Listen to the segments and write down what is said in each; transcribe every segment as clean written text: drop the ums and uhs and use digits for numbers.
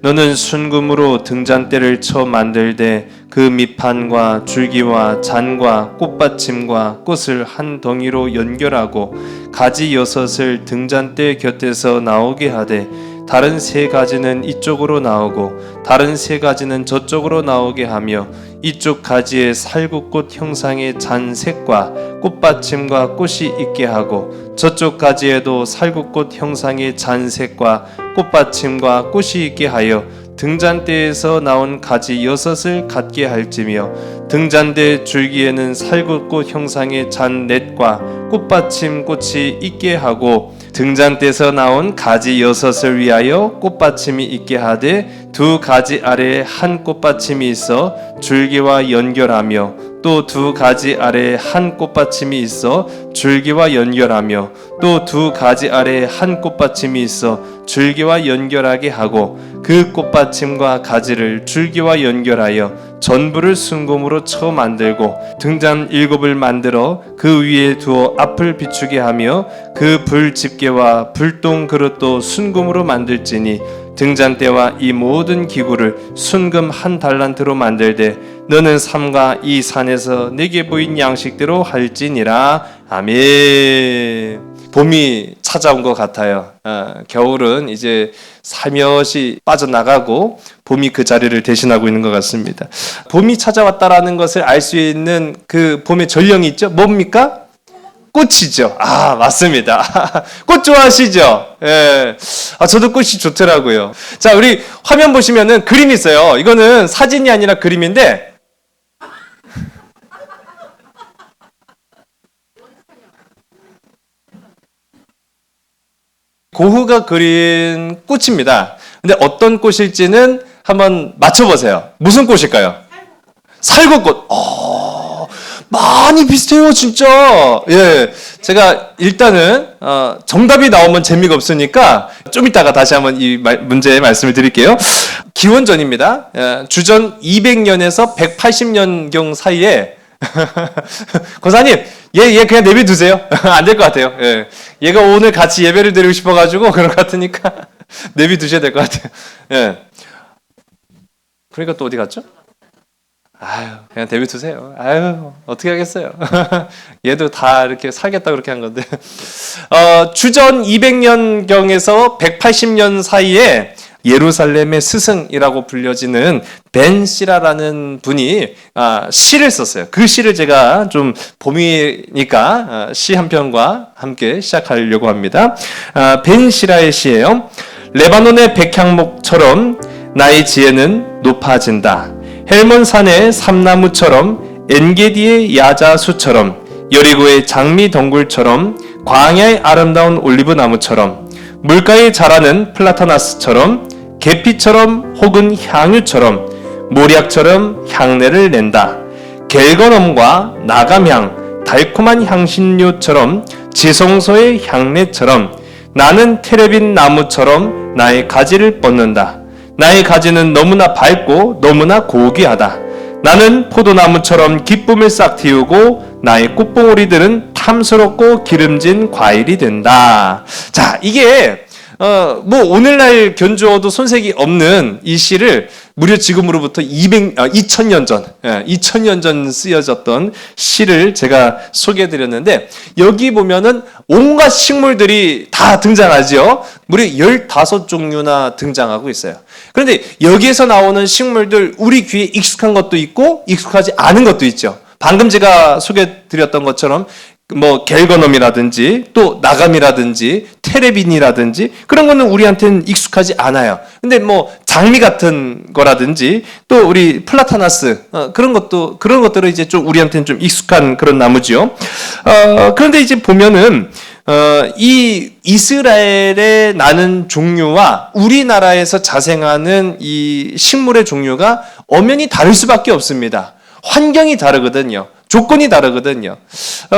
너는 순금으로 등잔대를 쳐 만들되 그 밑판과 줄기와 잔과 꽃받침과 꽃을 한 덩이로 연결하고 가지 6을 등잔대 곁에서 나오게 하되 다른 3가지는 이쪽으로 나오고 다른 3가지는 저쪽으로 나오게 하며 이쪽 가지에 살구꽃 형상의 잔색과 꽃받침과 꽃이 있게 하고 저쪽 가지에도 살구꽃 형상의 잔색과 꽃받침과 꽃이 있게 하여 등잔대에서 나온 가지 6을 갖게 할지며 등잔대 줄기에는 살구꽃 형상의 잔넷과 꽃받침 꽃이 있게 하고 등잔대에서 나온 가지 6을 위하여 꽃받침이 있게 하되 2가지 아래에 한 꽃받침이 있어 줄기와 연결하며 또 2가지 아래에 한 꽃받침이 있어 줄기와 연결하며 또 2가지 아래에 한 꽃받침이 있어 줄기와 연결하게 하고 그 꽃받침과 가지를 줄기와 연결하여 전부를 순금으로 쳐 만들고 등잔 7을 만들어 그 위에 두어 앞을 비추게 하며 그 불 집게와 불동 그릇도 순금으로 만들지니 등잔대와 이 모든 기구를 순금 1달란트로 만들되 너는 삼가 이 산에서 내게 보인 양식대로 할지니라. 아멘. 봄이 찾아온 것 같아요. 겨울은 이제 살며시 빠져나가고 봄이 그 자리를 대신하고 있는 것 같습니다. 봄이 찾아왔다라는 것을 알 수 있는 그 봄의 전령이 있죠. 뭡니까? 꽃이죠. 아, 맞습니다. 꽃 좋아하시죠? 예. 저도 꽃이 좋더라고요. 자, 우리 화면 보시면은 그림이 있어요. 이거는 사진이 아니라 그림인데, 고흐가 그린 꽃입니다. 근데 어떤 꽃일지는 한번 맞춰보세요. 무슨 꽃일까요? 살구꽃. 많이 비슷해요, 진짜. 예, 제가 일단은 정답이 나오면 재미가 없으니까 좀 이따가 다시 한번 이 문제의 말씀을 드릴게요. 기원전입니다. 주전 200년에서 180년경 사이에 권사님, 얘 그냥 내비두세요. 안 될 것 같아요. 예. 얘가 오늘 같이 예배를 드리고 싶어가지고 그런 것 같으니까 내비두셔야 될 것 같아요. 예. 그러니까 또 어디 갔죠? 아유, 그냥 내비두세요. 아유, 어떻게 하겠어요. 얘도 다 이렇게 살겠다 그렇게 한 건데. 주전 200년경에서 180년 사이에 예루살렘의 스승이라고 불려지는 벤 시라라는 분이 시를 썼어요. 그 시를 제가 좀 봄이니까 시 한 편과 함께 시작하려고 합니다. 벤 시라의 시예요. 레바논의 백향목처럼 나의 지혜는 높아진다. 헬몬산의 삼나무처럼 엔게디의 야자수처럼 여리고의 장미 덩굴처럼 광야의 아름다운 올리브 나무처럼 물가에 자라는 플라타나스처럼 계피처럼 혹은 향유처럼 모략처럼 향내를 낸다. 겔거넘과 나감향 달콤한 향신료처럼 지성소의 향내처럼 나는 테레빈 나무처럼 나의 가지를 뻗는다. 나의 가지는 너무나 밝고 너무나 고귀하다. 나는 포도나무처럼 기쁨을 싹 틔우고 나의 꽃봉오리들은 탐스럽고 기름진 과일이 된다. 자, 이게 뭐 오늘날 견주어도 손색이 없는 이 시를 무려 지금으로부터 2000년 전, 2000년 전 쓰여졌던 시를 제가 소개해드렸는데 여기 보면은 온갖 식물들이 다 등장하죠. 무려 15종류나 등장하고 있어요. 그런데 여기에서 나오는 식물들 우리 귀에 익숙한 것도 있고 익숙하지 않은 것도 있죠. 방금 제가 소개해드렸던 것처럼 뭐 겔거넘이라든지 또 나감이라든지 테레빈이라든지 그런 거는 우리한테는 익숙하지 않아요. 근데 뭐 장미 같은 거라든지 또 우리 플라타나스 그런 것들은 이제 좀 우리한테는 좀 익숙한 그런 나무지요. 그런데 이제 보면은 이 이스라엘에 나는 종류와 우리나라에서 자생하는 이 식물의 종류가 엄연히 다를 수밖에 없습니다. 환경이 다르거든요. 조건이 다르거든요.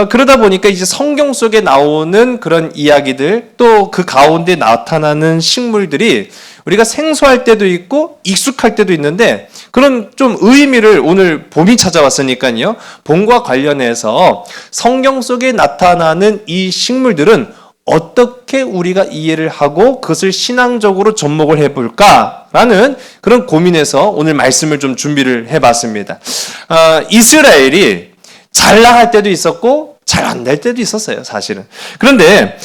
그러다 보니까 이제 성경 속에 나오는 그런 이야기들 또 그 가운데 나타나는 식물들이 우리가 생소할 때도 있고 익숙할 때도 있는데 그런 좀 의미를 오늘 봄이 찾아왔으니까요. 봄과 관련해서 성경 속에 나타나는 이 식물들은 어떻게 우리가 이해를 하고 그것을 신앙적으로 접목을 해볼까라는 그런 고민에서 오늘 말씀을 좀 준비를 해봤습니다. 이스라엘이 잘 나갈 때도 있었고 잘 안 될 때도 있었어요, 사실은. 그런데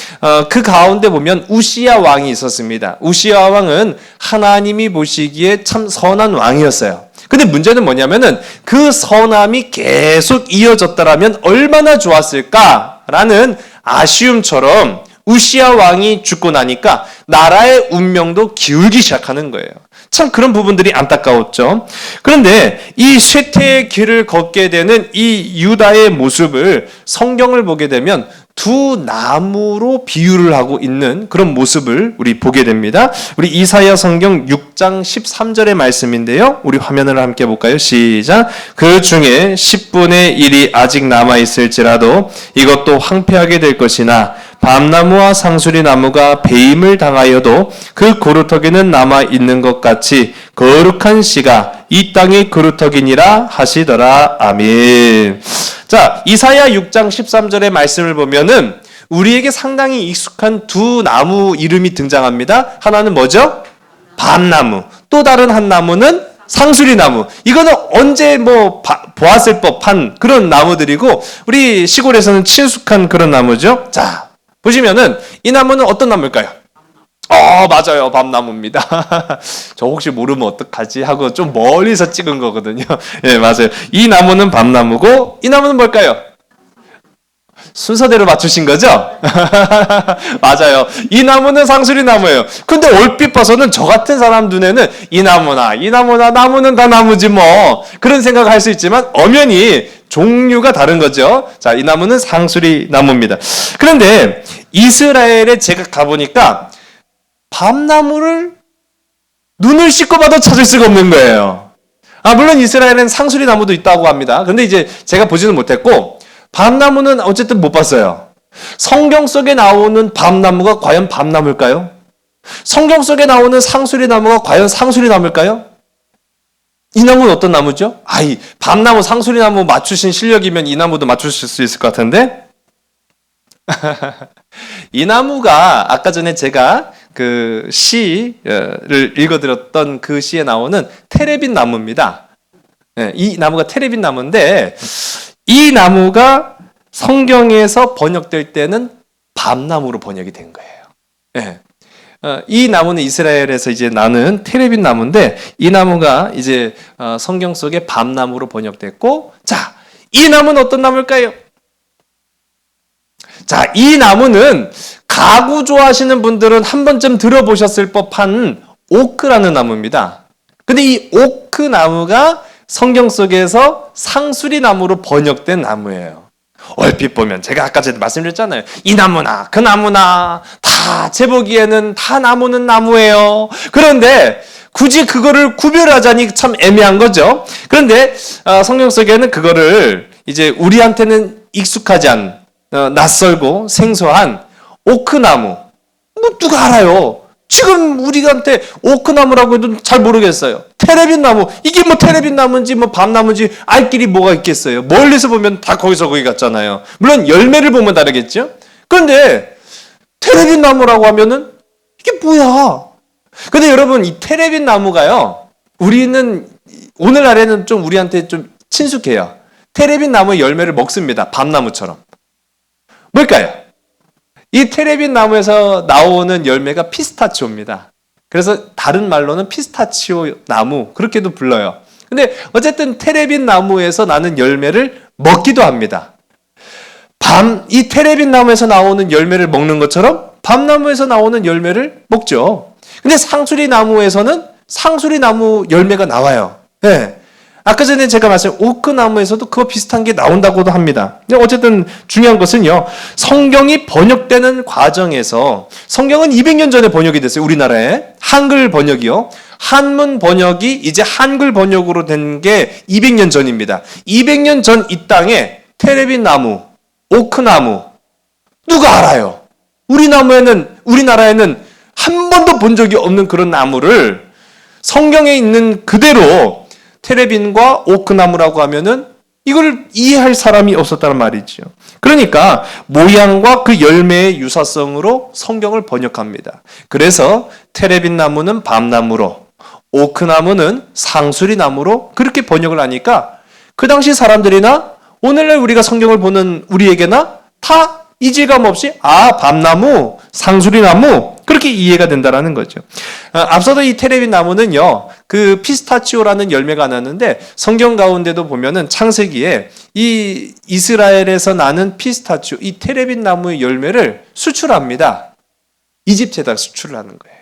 그 가운데 보면 우시야 왕이 있었습니다. 우시야 왕은 하나님이 보시기에 참 선한 왕이었어요. 근데 문제는 뭐냐면은 그 선함이 계속 이어졌더라면 얼마나 좋았을까라는 아쉬움처럼 우시야 왕이 죽고 나니까 나라의 운명도 기울기 시작하는 거예요. 참 그런 부분들이 안타까웠죠. 그런데 이 쇠퇴의 길을 걷게 되는 이 유다의 모습을 성경을 보게 되면 두 나무로 비유를 하고 있는 그런 모습을 우리 보게 됩니다. 우리 이사야 성경 6장 13절의 말씀인데요. 우리 화면을 함께 볼까요? 시작. 그 중에 10분의 1이 아직 남아있을지라도 이것도 황폐하게 될 것이나 밤나무와 상수리 나무가 배임을 당하여도 그 고루터기는 남아있는 것 같이 거룩한 씨가 이 땅의 고루터기니라 하시더라. 아멘. 자, 이사야 6장 13절의 말씀을 보면은 우리에게 상당히 익숙한 두 나무 이름이 등장합니다. 하나는 뭐죠? 밤나무. 또 다른 한 나무는 상수리 나무. 이거는 언제 보았을 법한 그런 나무들이고 우리 시골에서는 친숙한 그런 나무죠. 자, 보시면은 이 나무는 어떤 나무일까요? 맞아요. 밤나무입니다. 저 혹시 모르면 어떡하지 하고 좀 멀리서 찍은 거거든요. 예, 맞아요. 이 나무는 밤나무고 이 나무는 뭘까요? 순서대로 맞추신 거죠? 맞아요. 이 나무는 상수리 나무예요. 근데 얼핏 봐서는 저 같은 사람 눈에는 이 나무나 나무는 다 나무지 뭐 그런 생각을 할 수 있지만 엄연히 종류가 다른 거죠. 자, 이 나무는 상수리 나무입니다. 그런데 이스라엘에 제가 가보니까 밤나무를 눈을 씻고 봐도 찾을 수가 없는 거예요. 물론 이스라엘에는 상수리 나무도 있다고 합니다. 근데 이제 제가 보지는 못했고 밤나무는 어쨌든 못 봤어요. 성경 속에 나오는 밤나무가 과연 밤나무일까요? 성경 속에 나오는 상수리 나무가 과연 상수리 나무일까요? 이 나무는 어떤 나무죠? 밤나무, 상수리 나무 맞추신 실력이면 이 나무도 맞추실 수 있을 것 같은데? 이 나무가 아까 전에 제가 그 시를 읽어드렸던 그 시에 나오는 테레빈 나무입니다. 이 나무가 테레빈 나무인데 이 나무가 성경에서 번역될 때는 밤나무로 번역이 된 거예요. 이 나무는 이스라엘에서 이제 나는 테레빈 나무인데 이 나무가 이제 성경 속에 밤나무로 번역됐고, 자, 이 나무는 어떤 나무일까요? 자, 이 나무는 가구 좋아하시는 분들은 한 번쯤 들어보셨을 법한 오크라는 나무입니다. 근데 이 오크 나무가 성경 속에서 상수리 나무로 번역된 나무예요. 얼핏 보면 제가 아까 전에 말씀드렸잖아요. 이 나무나 그 나무나 다 제 보기에는 다 나무는 나무예요. 그런데 굳이 그거를 구별하자니 참 애매한 거죠. 그런데 성경 속에는 그거를 이제 우리한테는 익숙하지 않은 낯설고 생소한 오크나무. 누가 알아요? 지금 우리한테 오크나무라고 해도 잘 모르겠어요. 테레빈 나무. 이게 테레빈 나무인지 밤나무인지 알 길이 뭐가 있겠어요. 멀리서 보면 다 거기서 거기 같잖아요. 물론 열매를 보면 다르겠죠. 그런데 테레빈 나무라고 하면은 이게 뭐야? 근데 여러분 이 테레빈 나무가요. 우리는 오늘날에는 좀 우리한테 좀 친숙해요. 테레빈 나무의 열매를 먹습니다. 밤나무처럼. 뭘까요? 이 테레빈 나무에서 나오는 열매가 피스타치오입니다. 그래서 다른 말로는 피스타치오 나무 그렇게도 불러요. 근데 어쨌든 테레빈 나무에서 나는 열매를 먹기도 합니다. 이 테레빈 나무에서 나오는 열매를 먹는 것처럼 밤나무에서 나오는 열매를 먹죠. 근데 상수리 나무에서는 상수리 나무 열매가 나와요. 네. 아까 전에 제가 말씀드린 오크나무에서도 그거 비슷한 게 나온다고도 합니다. 근데 어쨌든 중요한 것은요. 성경이 번역되는 과정에서 성경은 200년 전에 번역이 됐어요. 우리나라에. 한글 번역이요. 한문 번역이 이제 한글 번역으로 된 게 200년 전입니다. 200년 전 이 땅에 테레빈 나무, 오크나무 누가 알아요? 우리나라에는 한 번도 본 적이 없는 그런 나무를 성경에 있는 그대로 테레빈과 오크나무라고 하면은 이걸 이해할 사람이 없었다는 말이죠. 그러니까 모양과 그 열매의 유사성으로 성경을 번역합니다. 그래서 테레빗 나무는 밤나무로, 오크나무는 상수리 나무로 그렇게 번역을 하니까 그 당시 사람들이나 오늘날 우리가 성경을 보는 우리에게나 다 이질감 없이 밤나무, 상수리 나무 그렇게 이해가 된다라는 거죠. 앞서도 이 테레빗 나무는요, 그 피스타치오라는 열매가 나는데 성경 가운데도 보면은 창세기에 이 이스라엘에서 나는 피스타치오, 이 테레빗 나무의 열매를 수출합니다. 이집트에다 수출을 하는 거예요.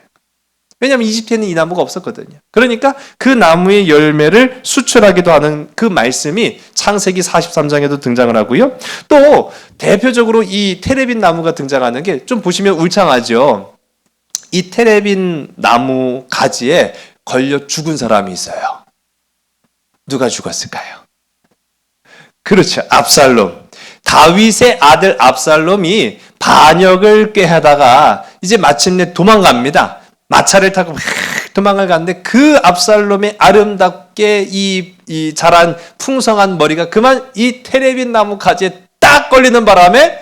왜냐하면 이집트에는 이 나무가 없었거든요. 그러니까 그 나무의 열매를 수출하기도 하는 그 말씀이 창세기 43장에도 등장을 하고요. 또 대표적으로 이 테레빗 나무가 등장하는 게 좀 보시면 울창하죠. 이 테레빗 나무 가지에 걸려 죽은 사람이 있어요. 누가 죽었을까요? 그렇죠. 압살롬. 다윗의 아들 압살롬이 반역을 꾀하다가 이제 마침내 도망갑니다. 마차를 타고 도망을 가는데 그 압살롬의 아름답게 이 자란 풍성한 머리가 그만 이 테레빗 나무 가지에 딱 걸리는 바람에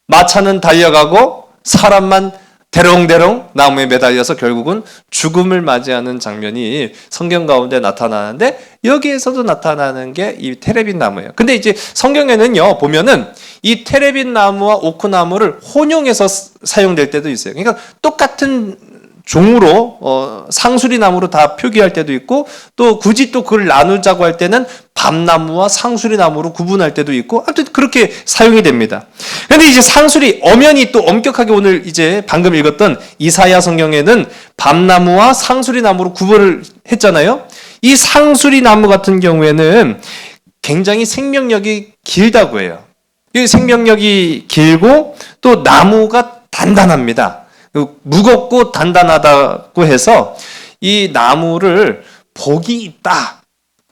마차는 달려가고 사람만 대롱대롱 나무에 매달려서 결국은 죽음을 맞이하는 장면이 성경 가운데 나타나는데 여기에서도 나타나는 게 이 테레빗 나무예요. 근데 이제 성경에는요 보면은 이 테레빗 나무와 오크나무를 혼용해서 사용될 때도 있어요. 그러니까 똑같은 종으로 상수리 나무로 다 표기할 때도 있고 또 굳이 또 그걸 나누자고 할 때는 밤나무와 상수리 나무로 구분할 때도 있고 아무튼 그렇게 사용이 됩니다. 그런데 이제 상수리 엄연히 또 엄격하게 오늘 이제 방금 읽었던 이사야 성경에는 밤나무와 상수리 나무로 구분을 했잖아요. 이 상수리 나무 같은 경우에는 굉장히 생명력이 길다고 해요. 이 생명력이 길고 또 나무가 단단합니다. 무겁고 단단하다고 해서 이 나무를 복이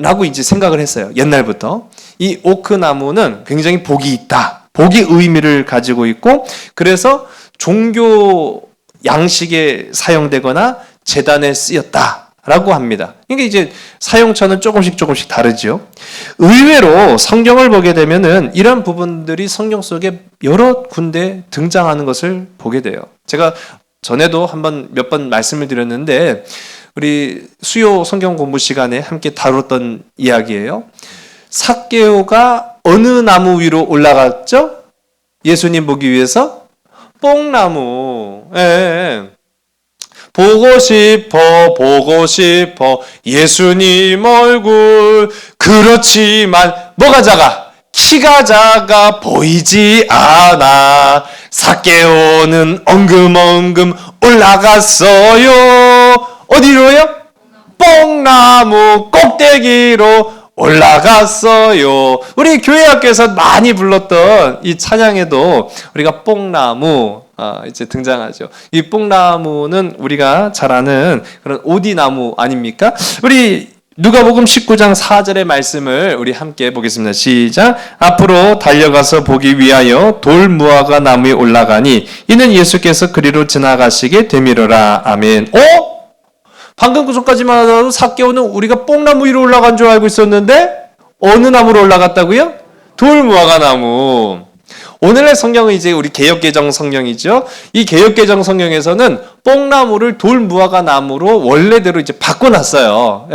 있다라고 이제 생각을 했어요. 옛날부터. 이 오크 나무는 굉장히 복이 있다. 복의 의미를 가지고 있고 그래서 종교 양식에 사용되거나 제단에 쓰였다라고 합니다. 그러니까 이제 사용처는 조금씩 다르죠. 의외로 성경을 보게 되면은 이런 부분들이 성경 속에 여러 군데 등장하는 것을 보게 돼요. 제가 전에도 몇 번 말씀을 드렸는데 우리 수요 성경 공부 시간에 함께 다뤘던 이야기예요. 삭개오가 어느 나무 위로 올라갔죠? 예수님 보기 위해서? 뽕나무. 보고 싶어 예수님 얼굴. 그렇지만 뭐가 작아? 키가 작아 보이지 않아. 삭개오는 엉금엉금 올라갔어요. 어디로요? 뽕나무 꼭대기로 올라갔어요. 우리 교회 학교에서 많이 불렀던 이 찬양에도 우리가 뽕나무 이제 등장하죠. 이 뽕나무는 우리가 잘 아는 그런 오디나무 아닙니까? 우리 누가복음 19장 4절의 말씀을 우리 함께 보겠습니다. 시작. 앞으로 달려가서 보기 위하여 돌 무화과 나무에 올라가니 이는 예수께서 그리로 지나가시게 되미로라. 아멘. 방금 그 전까지만 하더라도 삭개오는 우리가 뽕나무 위로 올라간 줄 알고 있었는데 어느 나무로 올라갔다고요? 돌 무화과 나무. 오늘의 성경은 이제 우리 개역개정 성경이죠. 이 개역개정 성경에서는 뽕나무를 돌 무화과 나무로 원래대로 이제 바꿔놨어요.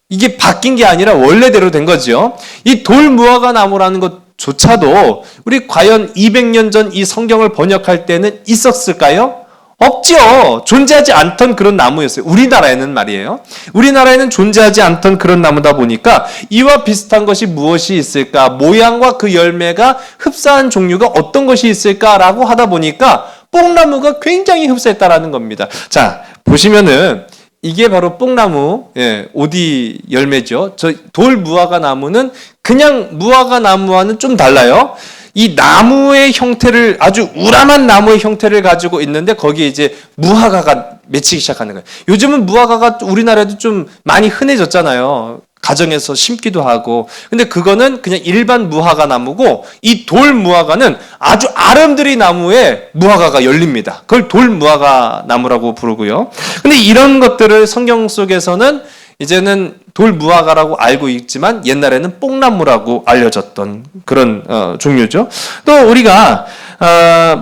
이게 바뀐 게 아니라 원래대로 된 거죠. 이 돌 무화과 나무라는 것조차도 우리 과연 200년 전 이 성경을 번역할 때는 있었을까요? 없죠. 존재하지 않던 그런 나무였어요. 우리나라에는 말이에요. 우리나라에는 존재하지 않던 그런 나무다 보니까 이와 비슷한 것이 무엇이 있을까? 모양과 그 열매가 흡사한 종류가 어떤 것이 있을까라고 하다 보니까 뽕나무가 굉장히 흡사했다라는 겁니다. 자, 보시면은 이게 바로 뽕나무, 오디 열매죠. 저 돌 무화과 나무는 그냥 무화과 나무와는 좀 달라요. 이 나무의 형태를 아주 우람한 나무의 형태를 가지고 있는데 거기에 이제 무화과가 맺히기 시작하는 거예요. 요즘은 무화과가 우리나라에도 좀 많이 흔해졌잖아요. 가정에서 심기도 하고. 근데 그거는 그냥 일반 무화과 나무고 이 돌 무화과는 아주 아름드리 나무에 무화과가 열립니다. 그걸 돌 무화과 나무라고 부르고요. 근데 이런 것들을 성경 속에서는 이제는 돌무화과라고 알고 있지만 옛날에는 뽕나무라고 알려졌던 그런 종류죠. 또 우리가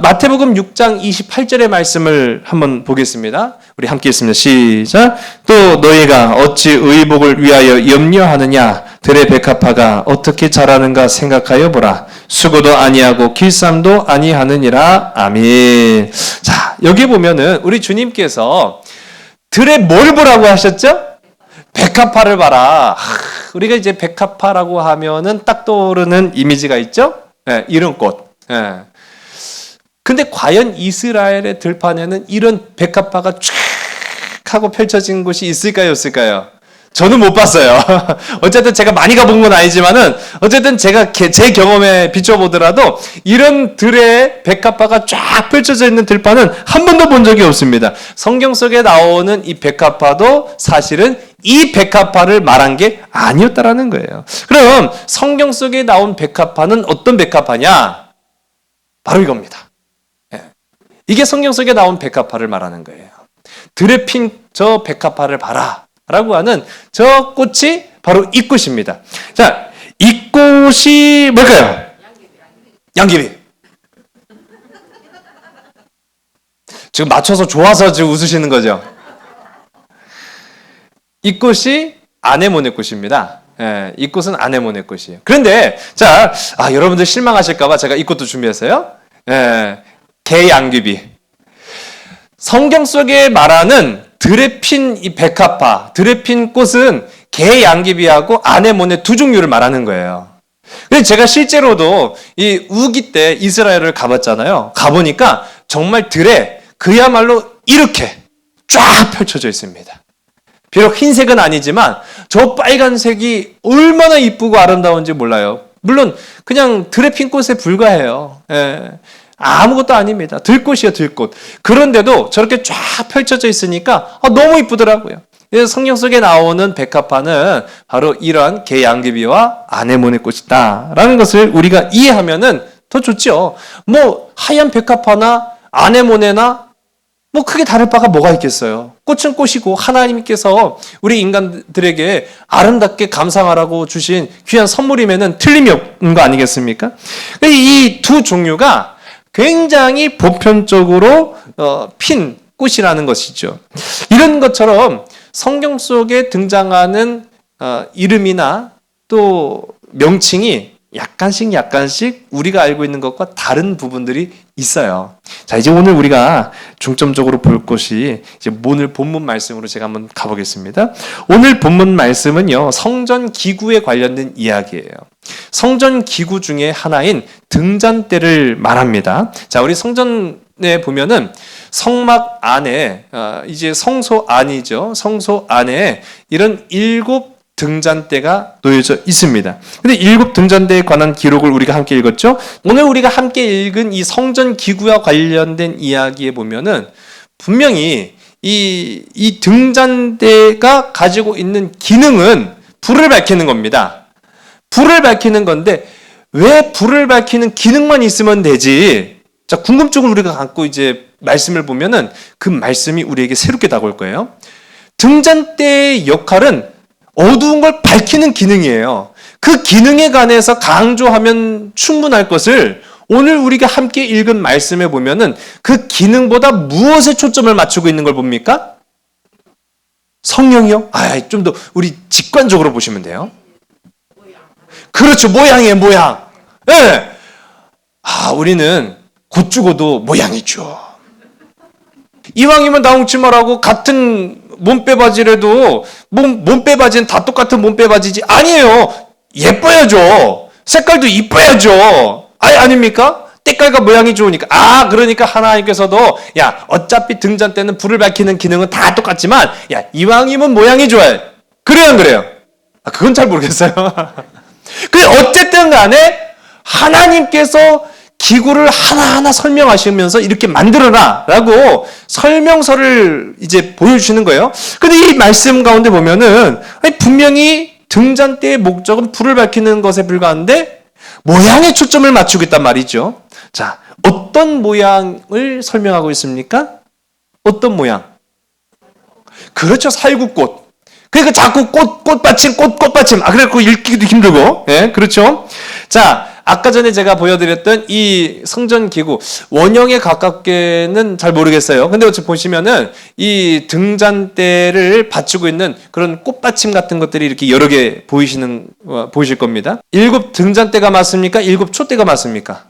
마태복음 6장 28절의 말씀을 한번 보겠습니다. 우리 함께 읽습니다. 시작. 또 너희가 어찌 의복을 위하여 염려하느냐? 들의 백합화가 어떻게 자라는가 생각하여 보라. 수고도 아니하고 길쌈도 아니하느니라. 아멘. 자, 여기 보면은 우리 주님께서 들의 뭘 보라고 하셨죠? 백합화를 봐라. 우리가 이제 백합화라고 하면은 딱 떠오르는 이미지가 있죠? 네, 이런 꽃. 네. 근데 과연 이스라엘의 들판에는 이런 백합화가 쫙 하고 펼쳐진 곳이 있을까요? 없을까요? 저는 못 봤어요. 어쨌든 제가 많이 가본 건 아니지만은 어쨌든 제가 제 경험에 비춰보더라도 이런 들의 백합화가 쫙 펼쳐져 있는 들판은 한 번도 본 적이 없습니다. 성경 속에 나오는 이 백합화도 사실은 이 백합화를 말한 게 아니었다라는 거예요. 그럼 성경 속에 나온 백합화는 어떤 백합화냐? 바로 이겁니다. 이게 성경 속에 나온 백합화를 말하는 거예요. 들에 핀 저 백합화를 봐라 라고 하는 저 꽃이 바로 이 꽃입니다. 자, 이 꽃이 뭘까요? 양귀비. 지금 맞춰서 좋아서 지금 웃으시는 거죠? 이 꽃이 아네모네 꽃입니다. 예, 이 꽃은 아네모네 꽃이에요. 그런데 자, 여러분들 실망하실까봐 제가 이 꽃도 준비했어요. 예, 개양귀비. 성경 속에 말하는 들에 핀 이 백합화, 들에 핀 꽃은 개양귀비하고 아네모네 두 종류를 말하는 거예요. 근데 제가 실제로도 이 우기 때 이스라엘을 가봤잖아요. 가보니까 정말 들에 그야말로 이렇게 쫙 펼쳐져 있습니다. 비록 흰색은 아니지만 저 빨간색이 얼마나 이쁘고 아름다운지 몰라요. 물론 그냥 들에 핀 꽃에 불과해요. 예. 아무것도 아닙니다. 들꽃이에요, 들꽃. 그런데도 저렇게 쫙 펼쳐져 있으니까 너무 이쁘더라고요. 그래서 성경 속에 나오는 백합화는 바로 이러한 개양귀비와 아네모네 꽃이다 라는 것을 우리가 이해하면은 더 좋죠. 뭐 하얀 백합화나 아네모네나 뭐 크게 다를 바가 뭐가 있겠어요. 꽃은 꽃이고 하나님께서 우리 인간들에게 아름답게 감상하라고 주신 귀한 선물임에는 틀림이 없는 거 아니겠습니까? 이 두 종류가 굉장히 보편적으로 핀 꽃이라는 것이죠. 이런 것처럼 성경 속에 등장하는 이름이나 또 명칭이 약간씩 우리가 알고 있는 것과 다른 부분들이 있어요. 자, 이제 오늘 우리가 중점적으로 볼 것이 이제 오늘 본문 말씀으로 제가 한번 가보겠습니다. 오늘 본문 말씀은요, 성전 기구에 관련된 이야기예요. 성전 기구 중에 하나인 등잔대를 말합니다. 자, 우리 성전에 보면은 성막 안에 이제 성소 안이죠. 성소 안에 이런 7 등잔대가 놓여져 있습니다. 근데 7 등잔대에 관한 기록을 우리가 함께 읽었죠. 오늘 우리가 함께 읽은 이 성전 기구와 관련된 이야기에 보면은 분명히 이 등잔대가 가지고 있는 기능은 불을 밝히는 겁니다. 불을 밝히는 건데 왜 불을 밝히는 기능만 있으면 되지? 자, 궁금증을 우리가 갖고 이제 말씀을 보면은 그 말씀이 우리에게 새롭게 다가올 거예요. 등잔대의 역할은 어두운 걸 밝히는 기능이에요. 그 기능에 관해서 강조하면 충분할 것을 오늘 우리가 함께 읽은 말씀에 보면은 그 기능보다 무엇에 초점을 맞추고 있는 걸 봅니까? 성령이요? 좀 더 우리 직관적으로 보시면 돼요. 그렇죠. 모양이에요, 모양. 예. 네. 우리는 곧 죽어도 모양이죠. 이왕이면 나홍치 말하고 같은 몸빼바지라도 몸빼바지는 다 똑같은 몸빼바지지. 아니에요. 예뻐야죠. 색깔도 이뻐야죠. 아닙니까? 때깔과 모양이 좋으니까. 그러니까 하나님께서도 어차피 등잔대는 불을 밝히는 기능은 다 똑같지만 이왕이면 모양이 좋아요. 그래요, 안 그래요? 그건 잘 모르겠어요. 근데 어쨌든 간에 하나님께서 기구를 하나하나 설명하시면서 이렇게 만들어라 라고 설명서를 이제 보여주시는 거예요. 근데 이 말씀 가운데 보면은 분명히 등잔대의 목적은 불을 밝히는 것에 불과한데 모양에 초점을 맞추고 있단 말이죠. 자, 어떤 모양을 설명하고 있습니까? 어떤 모양? 그렇죠. 살구꽃. 그러니까 자꾸 꽃받침. 그래갖고 읽기도 힘들고. 예, 그렇죠? 자, 아까 전에 제가 보여드렸던 이 성전 기구, 원형에 가깝게는 잘 모르겠어요. 근데 어찌 보시면은 이 등잔대를 받치고 있는 그런 꽃받침 같은 것들이 이렇게 여러 개 보이실 겁니다. 7 등잔대가 맞습니까? 7 촛대가 맞습니까?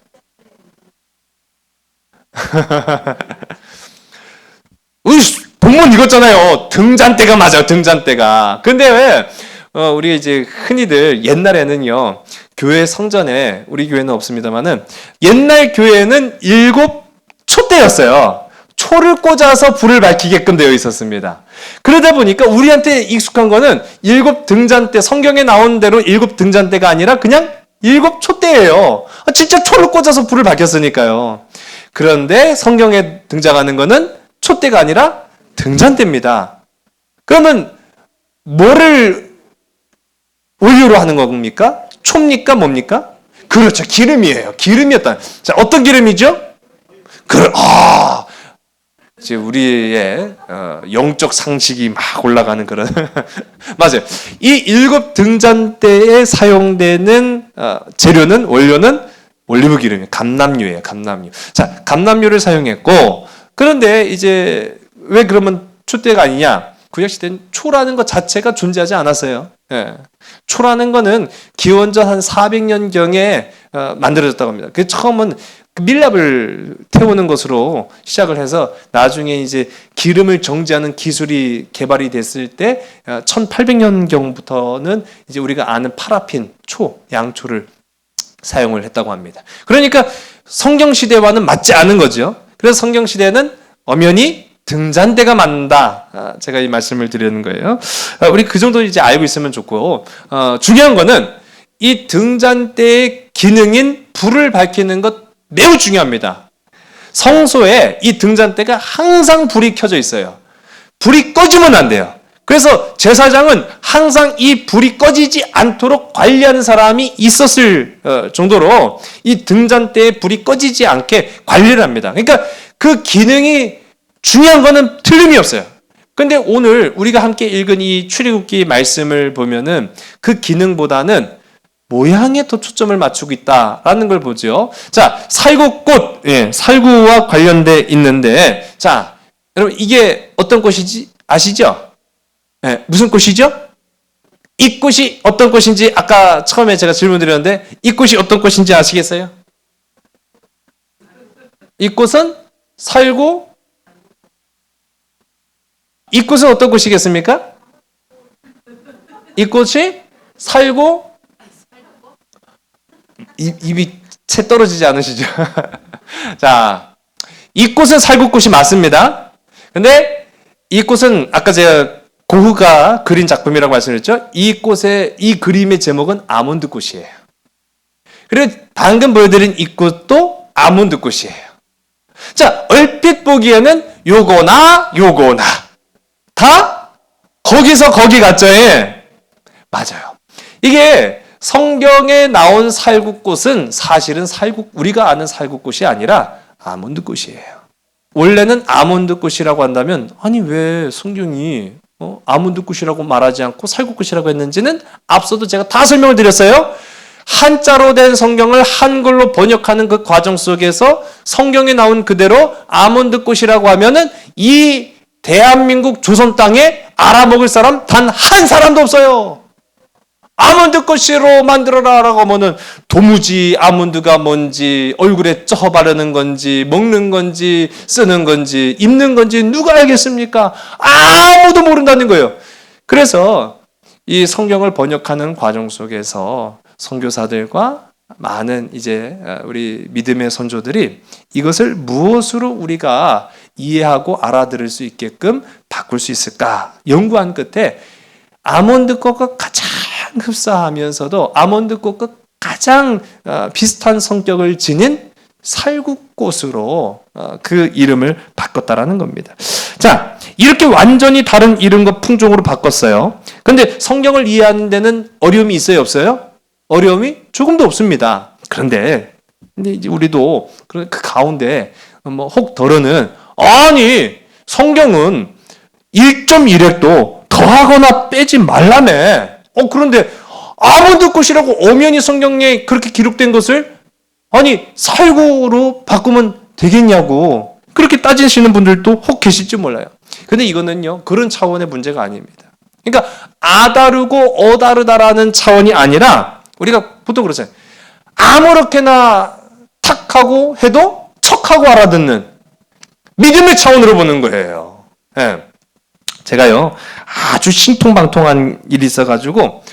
본문 읽었잖아요. 등잔대가 맞아요. 등잔대가. 근데 왜 우리 이제 흔히들 옛날에는요, 교회 성전에, 우리 교회는 없습니다만은 옛날 교회는 7 촛대였어요. 초를 꽂아서 불을 밝히게끔 되어 있었습니다. 그러다 보니까 우리한테 익숙한 거는 7 등잔대, 성경에 나온 대로 7 등잔대가 아니라 그냥 7 촛대예요. 진짜 초를 꽂아서 불을 밝혔으니까요. 그런데 성경에 등장하는 거는 촛대가 아니라 등잔대입니다. 그러면 뭐를 원료로 하는 겁니까? 초입니까? 뭡니까? 그렇죠. 기름이에요. 기름이었다. 자, 어떤 기름이죠? 이제 우리의 영적 상식이 막 올라가는 그런 맞아요. 이 7 등잔대에 사용되는 재료는, 원료는 올리브 기름이에요. 감람유예요. 감람유. 자, 감람유를 사용했고, 그런데 이제 왜 그러면 촛대가 아니냐? 구약시대는 초라는 것 자체가 존재하지 않았어요. 예. 초라는 거는 기원전 한 400년경에 만들어졌다고 합니다. 그 처음은 밀랍을 태우는 것으로 시작을 해서 나중에 이제 기름을 정지하는 기술이 개발이 됐을 때 1800년경부터는 이제 우리가 아는 파라핀, 양초를 사용을 했다고 합니다. 그러니까 성경시대와는 맞지 않은 거죠. 그래서 성경시대는 엄연히 등잔대가 맞는다. 제가 이 말씀을 드리는 거예요. 우리 그 정도 이제 알고 있으면 좋고, 중요한 거는 이 등잔대의 기능인 불을 밝히는 것 매우 중요합니다. 성소에 이 등잔대가 항상 불이 켜져 있어요. 불이 꺼지면 안 돼요. 그래서 제사장은 항상 이 불이 꺼지지 않도록 관리하는 사람이 있었을 정도로 이 등잔대에 불이 꺼지지 않게 관리를 합니다. 그러니까 그 기능이 중요한 거는 틀림이 없어요. 근데 오늘 우리가 함께 읽은 이 출애굽기 말씀을 보면은 그 기능보다는 모양에 더 초점을 맞추고 있다라는 걸 보죠. 자, 살구꽃, 살구와 관련돼 있는데, 자, 여러분 이게 어떤 꽃이지 아시죠? 무슨 꽃이죠? 이 꽃이 어떤 꽃인지 아까 처음에 제가 질문 드렸는데, 이 꽃이 어떤 꽃인지 아시겠어요? 이 꽃은 살구. 이 꽃은 어떤 꽃이겠습니까? 이 꽃이 살구. 입이 채 떨어지지 않으시죠? 자, 이 꽃은 살구꽃이 맞습니다. 근데 이 꽃은 아까 제가 고흐가 그린 작품이라고 말씀드렸죠? 이 꽃의, 이 그림의 제목은 아몬드 꽃이에요. 그리고 방금 보여드린 이 꽃도 아몬드 꽃이에요. 자, 얼핏 보기에는 요거나 다 거기서 거기 같죠? 예. 맞아요. 이게 성경에 나온 살구꽃은 사실은 우리가 아는 살구꽃이 아니라 아몬드꽃이에요. 원래는 아몬드꽃이라고 한다면, 아니 왜 성경이 아몬드꽃이라고 말하지 않고 살구꽃이라고 했는지는 앞서도 제가 다 설명을 드렸어요. 한자로 된 성경을 한글로 번역하는 그 과정 속에서 성경에 나온 그대로 아몬드꽃이라고 하면은 이 대한민국 조선 땅에 알아먹을 사람 단 한 사람도 없어요. 아몬드꽃으로 만들어라라고 하면은 도무지 아몬드가 뭔지, 얼굴에 쪄 바르는 건지, 먹는 건지, 쓰는 건지, 입는 건지 누가 알겠습니까? 아무도 모른다는 거예요. 그래서 이 성경을 번역하는 과정 속에서 선교사들과 많은 이제 우리 믿음의 선조들이 이것을 무엇으로 우리가 이해하고 알아들을 수 있게끔 바꿀 수 있을까 연구한 끝에 아몬드꽃과 가장 흡사하면서도 아몬드꽃과 가장 비슷한 성격을 지닌 살구꽃으로 그 이름을 바꿨다라는 겁니다. 자, 이렇게 완전히 다른 이름과 풍종으로 바꿨어요. 근데 성경을 이해하는 데는 어려움이 있어요, 없어요? 어려움이 조금도 없습니다. 그런데 이제 우리도 그 가운데 혹 덜어는, 아니 성경은 1.1획도 더하거나 빼지 말라며. 그런데 아몬드 꽃이라고 엄연히 성경에 그렇게 기록된 것을 아니 살구로 바꾸면 되겠냐고 그렇게 따지시는 분들도 혹 계실지 몰라요. 근데 이거는요 그런 차원의 문제가 아닙니다. 그러니까 아다르고 어다르다라는 차원이 아니라 우리가 보통 그러잖아요. 아무렇게나 탁하고 해도 척하고 알아듣는 믿음의 차원으로 보는 거예요. 예. 제가요 아주 신통방통한 일이 있어가지고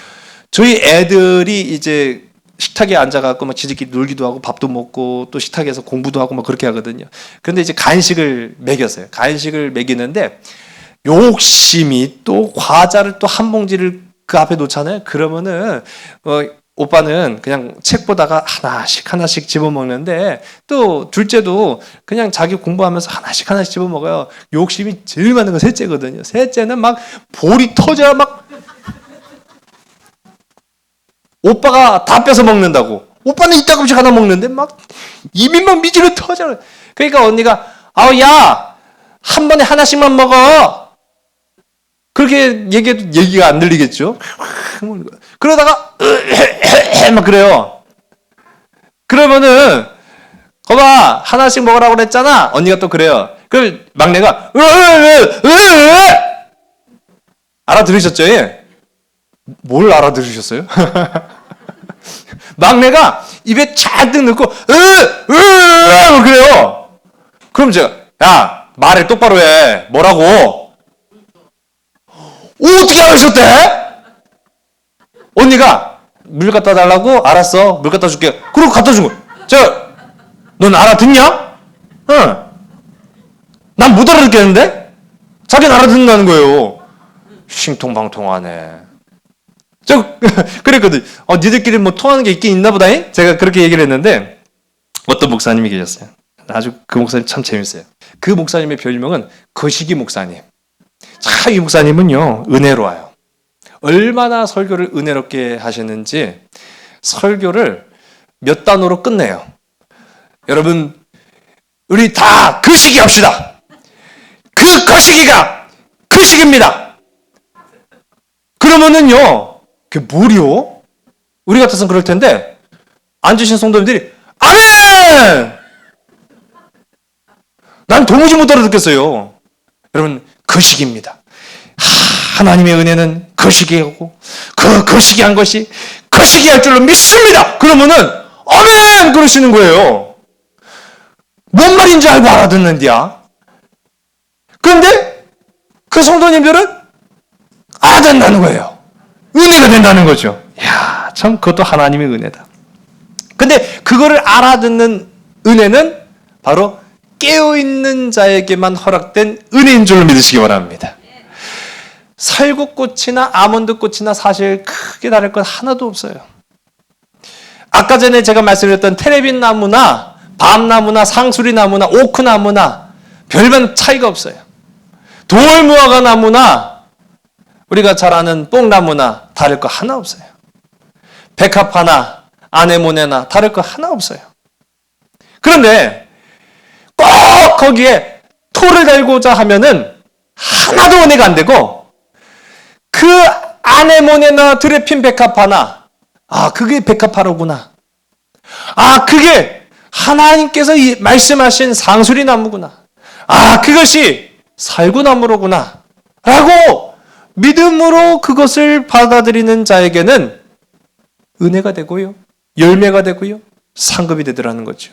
저희 애들이 이제 식탁에 앉아갖고 막 지들끼리 놀기도 하고 밥도 먹고 또 식탁에서 공부도 하고 막 그렇게 하거든요. 그런데 이제 간식을 먹였어요. 간식을 먹이는데 욕심이 또 과자를 또 한 봉지를 그 앞에 놓잖아요. 그러면은 오빠는 그냥 책 보다가 하나씩 집어먹는데 또 둘째도 그냥 자기 공부하면서 하나씩 집어먹어요. 욕심이 제일 많은 건 셋째거든요. 셋째는 막 볼이 터져야 막 오빠가 다 뺏어 먹는다고. 오빠는 이따금씩 하나 먹는데 막 입이 막 미지로 터져. 그러니까 언니가 야, 한 번에 하나씩만 먹어. 그렇게 얘기해도 얘기가 안 들리겠죠. 그러다가 막 그래요. 그러면은 거봐 하나씩 먹으라고 그랬잖아. 언니가 또 그래요. 그럼 막내가 알아들으셨죠? 예? 뭘 알아들으셨어요? 막내가 입에 잔뜩 넣고 그래요. 그럼 제가 야 말을 똑바로 해. 뭐라고? 어떻게 알으셨대? 언니가 물 갖다 달라고? 알았어 물 갖다 줄게. 그리고 갖다 준 거야. 넌 알아듣냐? 응. 난 못 알아듣겠는데? 자기는 알아듣는다는 거예요. 신통방통하네. 그랬거든. 니들끼리 뭐 통하는 게 있긴 있나 보다. 제가 그렇게 얘기를 했는데 어떤 목사님이 계셨어요. 아주 그 목사님 참 재밌어요. 그 목사님의 별명은 거시기 목사님. 참 이 목사님은요 은혜로워요. 얼마나 설교를 은혜롭게 하시는지 설교를 몇 단어로 끝내요. 여러분 우리 다 그 시기 합시다. 그 거시기가 그 시기입니다. 그러면은요 그게 뭐요? 우리 같아서는 그럴 텐데 앉으신 성도님들이 아멘! 난 도무지 못 알아듣겠어요. 여러분 그 시기입니다. 하나님의 은혜는 그 시기하고 그 시기한 것이 그 시기할 줄로 믿습니다. 그러면은 아멘! 그러시는 거예요. 뭔 말인지 알고 알아듣는디야. 그런데 그 성도님들은 알아듣는다는 거예요. 은혜가 된다는 거죠. 이야, 참 그것도 하나님의 은혜다. 근데 그거를 알아듣는 은혜는 바로 깨어있는 자에게만 허락된 은혜인 줄로 믿으시기 바랍니다. 살구꽃이나 아몬드꽃이나 사실 크게 다를 건 하나도 없어요. 아까 전에 제가 말씀드렸던 테레빈 나무나 밤나무나 상수리 나무나 오크 나무나 별반 차이가 없어요. 돌무화과 나무나 우리가 잘 아는 뽕나무나 다를 거 하나 없어요. 백합화나 아네모네나 다를 거 하나 없어요. 그런데 꼭 거기에 토를 달고자 하면은 하나도 은혜가 안 되고 그 아네모네나 드레핀 백합화나 그게 백합화로구나. 그게 하나님께서 말씀하신 상수리 나무구나. 그것이 살구나무로구나. 라고 믿음으로 그것을 받아들이는 자에게는 은혜가 되고요. 열매가 되고요. 상급이 되더라는 거죠.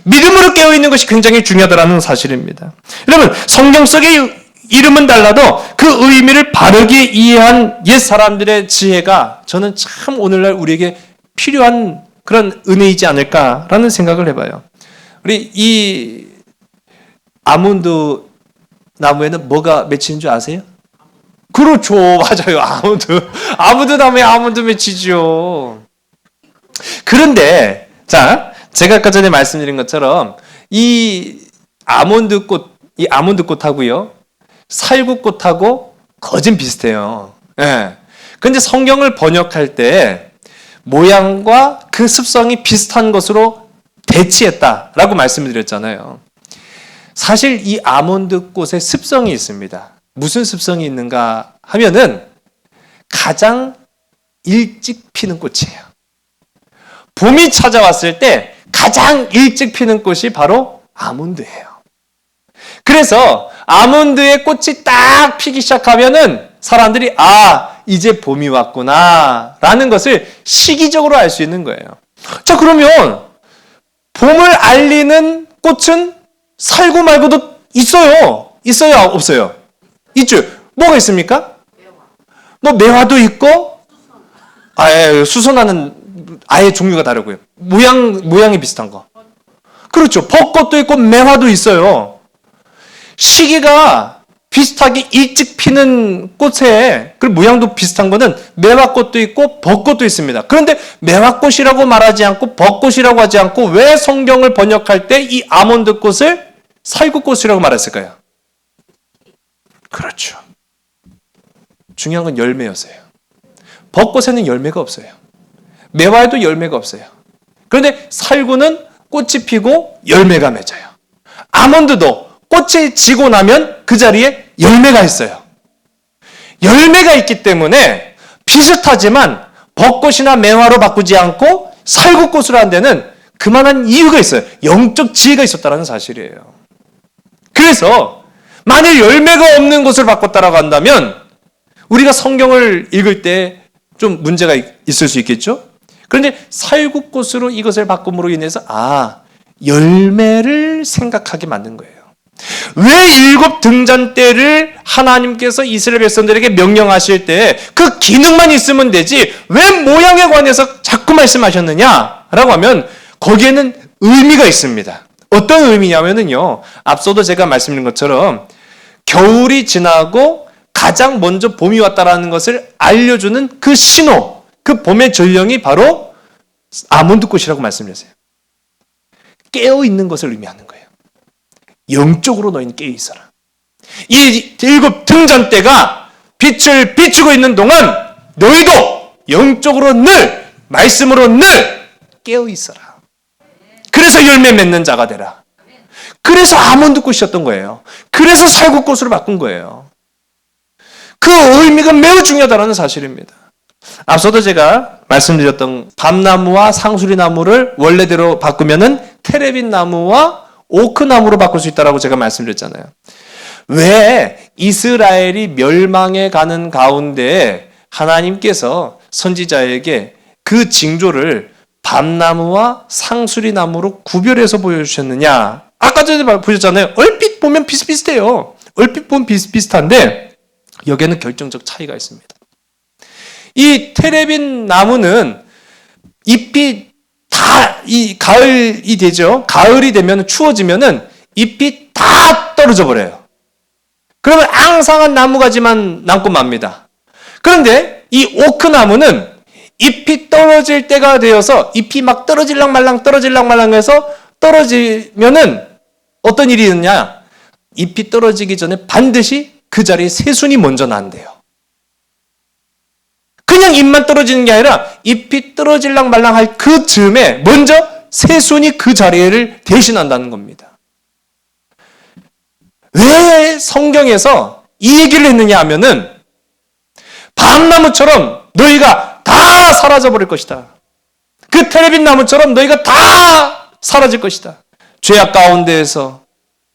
믿음으로 깨어있는 것이 굉장히 중요하다는 사실입니다. 여러분 성경 속의 이름은 달라도 그 의미를 바르게 이해한 옛 사람들의 지혜가 저는 참 오늘날 우리에게 필요한 그런 은혜이지 않을까라는 생각을 해봐요. 우리 이 아몬드 나무에는 뭐가 맺히는 줄 아세요? 그렇죠. 맞아요. 아몬드 나무에 아몬드 맺히죠. 그런데 자 제가 아까 전에 말씀드린 것처럼 이 아몬드꽃하고요 살구꽃하고 거진 비슷해요. 예. 근데 성경을 번역할 때 모양과 그 습성이 비슷한 것으로 대치했다라고 말씀을 드렸잖아요. 사실 이 아몬드꽃의 습성이 있습니다. 무슨 습성이 있는가 하면은 가장 일찍 피는 꽃이에요. 봄이 찾아왔을 때 가장 일찍 피는 꽃이 바로 아몬드예요. 그래서 아몬드의 꽃이 딱 피기 시작하면은 사람들이 이제 봄이 왔구나 라는 것을 시기적으로 알 수 있는 거예요. 자, 그러면 봄을 알리는 꽃은 살구 말고도 있어요. 있어요? 없어요? 있죠. 뭐가 있습니까? 뭐 매화도 있고, 수선화는 아예 종류가 다르고요. 모양이 비슷한 거. 그렇죠. 벚꽃도 있고 매화도 있어요. 시기가 비슷하게 일찍 피는 꽃에 그 모양도 비슷한 거는 매화꽃도 있고 벚꽃도 있습니다. 그런데 매화꽃이라고 말하지 않고 벚꽃이라고 하지 않고 왜 성경을 번역할 때 이 아몬드 꽃을 살구꽃이라고 말했을까요? 그렇죠. 중요한 건 열매였어요. 벚꽃에는 열매가 없어요. 매화에도 열매가 없어요. 그런데 살구는 꽃이 피고 열매가 맺어요. 아몬드도 꽃이 지고 나면 그 자리에 열매가 있어요. 열매가 있기 때문에 비슷하지만 벚꽃이나 매화로 바꾸지 않고 살구꽃으로 한 데는 그만한 이유가 있어요. 영적 지혜가 있었다는 사실이에요. 그래서 만일 열매가 없는 것을 바꿨다라고 한다면 우리가 성경을 읽을 때 좀 문제가 있을 수 있겠죠? 그런데 살구꽃으로 이것을 바꿈으로 인해서 열매를 생각하게 만든 거예요. 왜 7 등잔대를 하나님께서 이스라엘 백성들에게 명령하실 때 그 기능만 있으면 되지 왜 모양에 관해서 자꾸 말씀하셨느냐라고 하면 거기에는 의미가 있습니다. 어떤 의미냐면요. 앞서도 제가 말씀드린 것처럼 겨울이 지나고 가장 먼저 봄이 왔다라는 것을 알려주는 그 신호, 그 봄의 전령이 바로 아몬드꽃이라고 말씀드렸어요. 깨어있는 것을 의미하는 거예요. 영적으로 너희는 깨어있어라. 이 7 등잔대가 빛을 비추고 있는 동안 너희도 영적으로 늘, 말씀으로 늘 깨어있어라. 그래서 열매 맺는 자가 되라. 그래서 아몬드꽃이었던 거예요. 그래서 살구꽃으로 바꾼 거예요. 그 의미가 매우 중요하다는 사실입니다. 앞서도 제가 말씀드렸던 밤나무와 상수리나무를 원래대로 바꾸면은 테레빈 나무와 오크나무로 바꿀 수 있다고 제가 말씀드렸잖아요. 왜 이스라엘이 멸망해 가는 가운데 하나님께서 선지자에게 그 징조를 밤나무와 상수리나무로 구별해서 보여주셨느냐? 아까 전에 보셨잖아요. 얼핏 보면 비슷비슷해요. 얼핏 보면 비슷비슷한데 여기에는 결정적 차이가 있습니다. 이 테레빈 나무는 잎이 다 이 가을이 되죠. 가을이 되면 추워지면은 잎이 다 떨어져 버려요. 그러면 앙상한 나무가지만 남고 맙니다. 그런데 이 오크 나무는 잎이 떨어질 때가 되어서 잎이 막 떨어질랑 말랑 해서 떨어지면은 어떤 일이 있느냐? 잎이 떨어지기 전에 반드시 그 자리에 새순이 먼저 난대요. 그냥 잎만 떨어지는 게 아니라 잎이 떨어질랑 말랑 할 그 즈음에 먼저 새순이 그 자리를 대신한다는 겁니다. 왜 성경에서 이 얘기를 했느냐 하면은 밤나무처럼 너희가 다 사라져버릴 것이다. 그 테레빈 나무처럼 너희가 다 사라질 것이다. 죄악 가운데에서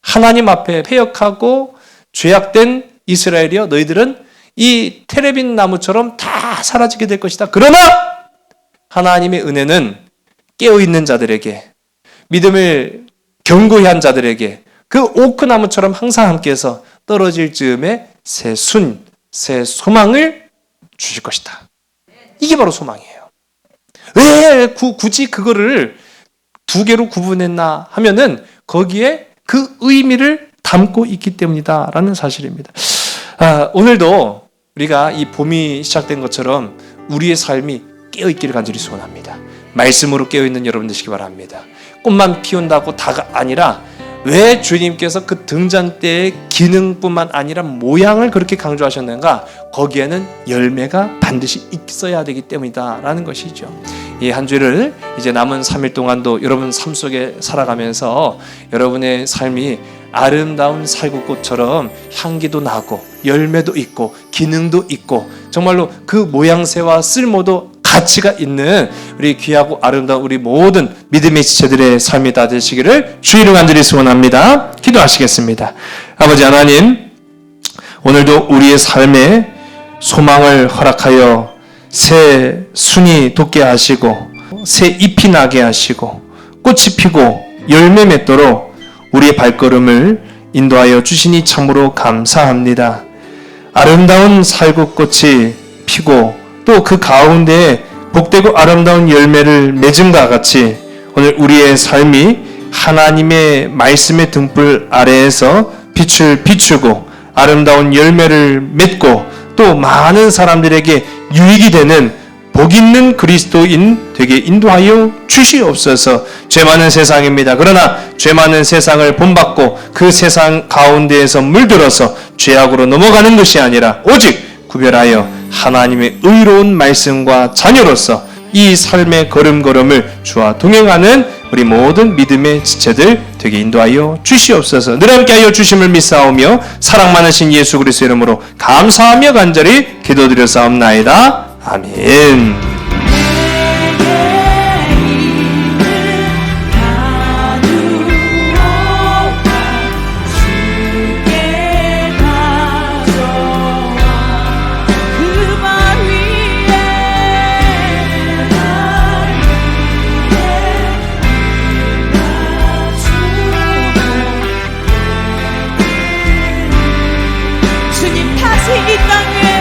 하나님 앞에 패역하고 죄악된 이스라엘이여 너희들은 이 테레빈 나무처럼 다 사라지게 될 것이다. 그러나 하나님의 은혜는 깨어있는 자들에게, 믿음을 견고히 한 자들에게 그 오크나무처럼 항상 함께해서 떨어질 즈음에 새 순, 새 소망을 주실 것이다. 이게 바로 소망이에요. 왜 굳이 그거를 두 개로 구분했나 하면은 거기에 그 의미를 담고 있기 때문이다 라는 사실입니다. 오늘도 우리가 이 봄이 시작된 것처럼 우리의 삶이 깨어있기를 간절히 소원합니다. 말씀으로 깨어있는 여러분 되시기 바랍니다. 꽃만 피운다고 다가 아니라 왜 주님께서 그 등잔대의 기능뿐만 아니라 모양을 그렇게 강조하셨는가? 거기에는 열매가 반드시 있어야 되기 때문이다 라는 것이죠. 이 한 주를 이제 남은 3일 동안도 여러분 삶 속에 살아가면서 여러분의 삶이 아름다운 살구꽃처럼 향기도 나고 열매도 있고 기능도 있고 정말로 그 모양새와 쓸모도 가치가 있는 우리 귀하고 아름다운 우리 모든 믿음의 지체들의 삶이 다 되시기를 주의 이름 간절히 소원합니다. 기도하시겠습니다. 아버지 하나님, 오늘도 우리의 삶에 소망을 허락하여 새 순이 돋게 하시고 새 잎이 나게 하시고 꽃이 피고 열매 맺도록 우리의 발걸음을 인도하여 주시니 참으로 감사합니다. 아름다운 살구꽃이 피고 또 그 가운데에 복되고 아름다운 열매를 맺음과 같이 오늘 우리의 삶이 하나님의 말씀의 등불 아래에서 빛을 비추고 아름다운 열매를 맺고 또 많은 사람들에게 유익이 되는 복 있는 그리스도인 되게 인도하여 주시옵소서. 죄 많은 세상입니다. 그러나 죄 많은 세상을 본받고 그 세상 가운데에서 물들어서 죄악으로 넘어가는 것이 아니라 오직 구별하여 하나님의 의로운 말씀과 자녀로서 이 삶의 걸음걸음을 주와 동행하는 우리 모든 믿음의 지체들 되게 인도하여 주시옵소서. 늘 함께하여 주심을 믿사오며 사랑 많으신 예수 그리스도 이름으로 감사하며 간절히 기도드렸사옵나이다. 아멘. 주님 다시 이 땅에